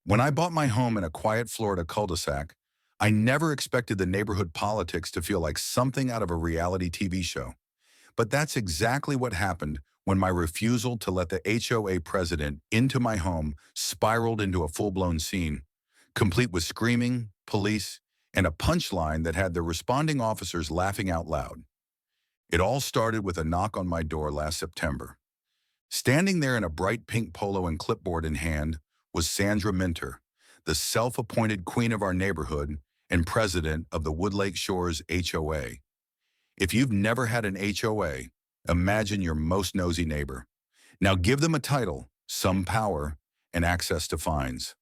When I bought my home in a quiet Florida cul-de-sac, I never expected the neighborhood politics to feel like something out of a reality TV show. But that's exactly what happened when my refusal to let the HOA president into my home spiraled into a full-blown scene, complete with screaming, police, and a punchline that had the responding officers laughing out loud. It all started with a knock on my door last September. Standing there in a bright pink polo and clipboard in hand was Sandra Minter, the self-appointed queen of our neighborhood and president of the Woodlake Shores HOA. If you've never had an HOA, imagine your most nosy neighbor. Now give them a title, some power, and access to fines.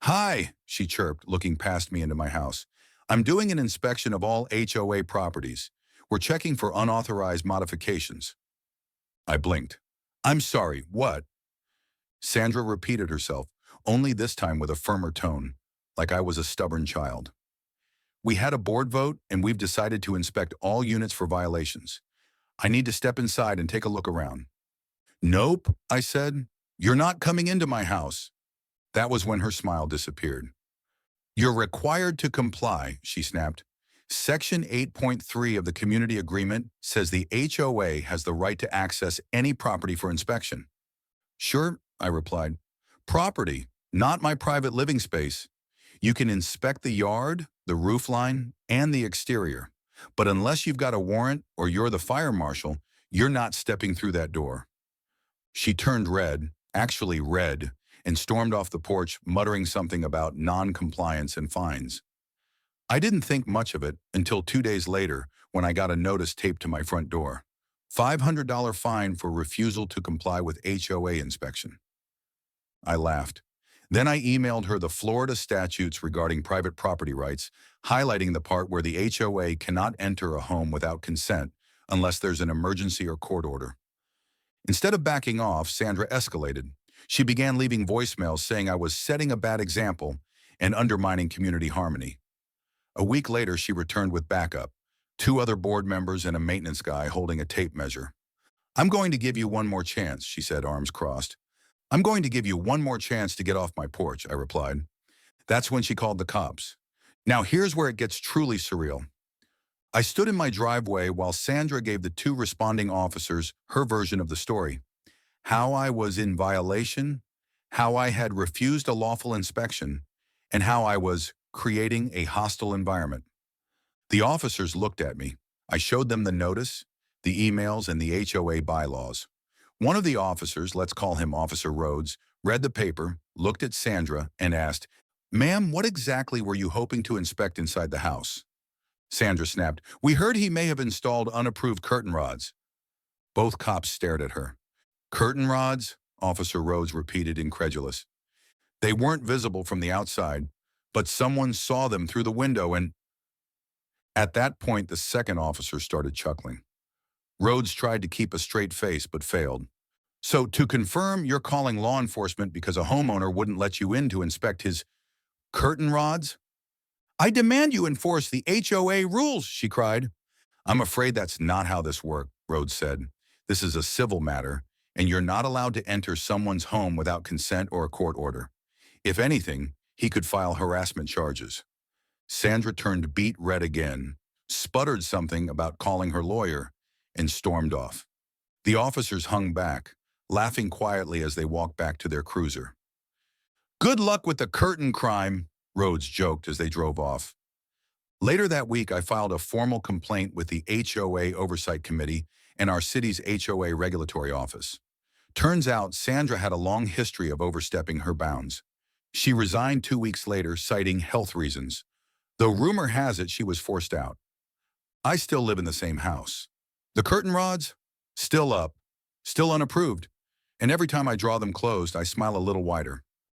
"Hi," she chirped, looking past me into my house. "I'm doing an inspection of all HOA properties. We're checking for unauthorized modifications." I blinked. "I'm sorry, what?" Sandra repeated herself, only this time with a firmer tone, like I was a stubborn child. "We had a board vote, and we've decided to inspect all units for violations. I need to step inside and take a look around." "Nope," I said. "You're not coming into my house." That was when her smile disappeared. "You're required to comply," she snapped. "Section 8.3 of the Community Agreement says the HOA has the right to access any property for inspection." "Sure," I replied. "Property, not my private living space. You can inspect the yard, the roof line, and the exterior. But unless you've got a warrant or you're the fire marshal, you're not stepping through that door." She turned red, actually red, and stormed off the porch, muttering something about non-compliance and fines. I didn't think much of it until 2 days later when I got a notice taped to my front door. $500 fine for refusal to comply with HOA inspection. I laughed. Then I emailed her the Florida statutes regarding private property rights, highlighting the part where the HOA cannot enter a home without consent unless there's an emergency or court order. Instead of backing off, Sandra escalated. She began leaving voicemails saying I was setting a bad example and undermining community harmony. A week later, she returned with backup, 2 other board members and a maintenance guy holding a tape measure. "I'm going to give you one more chance," she said, arms crossed. "I'm going to give you one more chance to get off my porch," I replied. That's when she called the cops. Now here's where it gets truly surreal. I stood in my driveway while Sandra gave the 2 responding officers her version of the story. How I was in violation, how I had refused a lawful inspection, and how I was creating a hostile environment. The officers looked at me. I showed them the notice, the emails, and the HOA bylaws. One of the officers, let's call him Officer Rhodes, read the paper, looked at Sandra, and asked, "Ma'am, what exactly were you hoping to inspect inside the house?" Sandra snapped, "We heard he may have installed unapproved curtain rods." Both cops stared at her. "Curtain rods?" Officer Rhodes repeated, incredulous. "They weren't visible from the outside, but someone saw them through the window and—" At that point, the second officer started chuckling. Rhodes tried to keep a straight face but failed. "So, to confirm, you're calling law enforcement because a homeowner wouldn't let you in to inspect his curtain rods?" "I demand you enforce the HOA rules," she cried. "I'm afraid that's not how this works," Rhodes said. "This is a civil matter, and you're not allowed to enter someone's home without consent or a court order. If anything, he could file harassment charges." Sandra turned beet red again, sputtered something about calling her lawyer, and stormed off. The officers hung back, laughing quietly as they walked back to their cruiser. "Good luck with the curtain crime," Rhodes joked as they drove off. Later that week, I filed a formal complaint with the HOA Oversight Committee and our city's HOA Regulatory Office. Turns out Sandra had a long history of overstepping her bounds. She resigned 2 weeks later, citing health reasons, though rumor has it she was forced out. I still live in the same house. The curtain rods? Still up, still unapproved, and every time I draw them closed, I smile a little wider.